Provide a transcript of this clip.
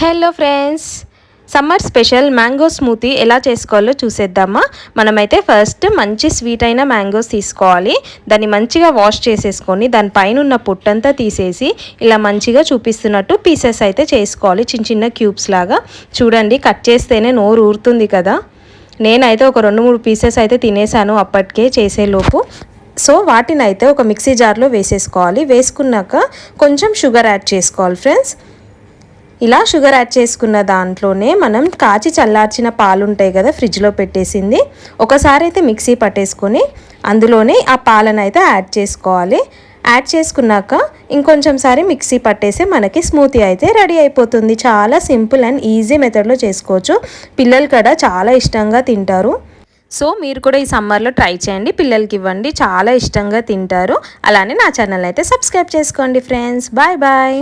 Hello friends, summer special mango smoothie ఎలా చేసుకోవాలో చూసేద్దామా. మనమైతే ఫస్ట్ మంచి స్వీట్ అయిన మ్యాంగోస్ తీసుకోవాలి. దాన్ని మంచిగా వాష్ చేసేసుకొని దానిపైన ఉన్న పొట్టంతా తీసేసి ఇలా మంచిగా చూపిస్తున్నట్టు పీసెస్ అయితే చేసుకోవాలి. చిన్న చిన్న క్యూబ్స్ లాగా చూడండి. కట్ చేస్తేనే నోరు ఊరుతుంది కదా. నేనైతే ఒక 2-3 పీసెస్ అయితే తినేసాను అప్పటికే చేసేలోపు. సో వాటిని అయితే ఒక మిక్సీ జార్లో వేసేసుకోవాలి. వేసుకున్నాక కొంచెం షుగర్ యాడ్ చేసుకోవాలి ఫ్రెండ్స్. ఇలా షుగర్ యాడ్ చేసుకున్న దాంట్లోనే మనం కాచి చల్లార్చిన పాలు ఉంటాయి కదా, ఫ్రిడ్జ్లో పెట్టేసింది, ఒకసారి అయితే మిక్సీ పట్టేసుకొని అందులోనే ఆ పాలను అయితే యాడ్ చేసుకోవాలి. యాడ్ చేసుకున్నాక ఇంకొంచెం సారి మిక్సీ పట్టేసి మనకి స్మూతీ అయితే రెడీ అయిపోతుంది. చాలా సింపుల్ అండ్ ఈజీ మెథడ్లో చేసుకోవచ్చు. పిల్లలు కూడా చాలా ఇష్టంగా తింటారు. సో మీరు కూడా ఈ సమ్మర్లో ట్రై చేయండి, పిల్లలకి ఇవ్వండి, చాలా ఇష్టంగా తింటారు. అలానే నా ఛానల్ అయితే సబ్స్క్రైబ్ చేసుకోండి ఫ్రెండ్స్. Bye bye.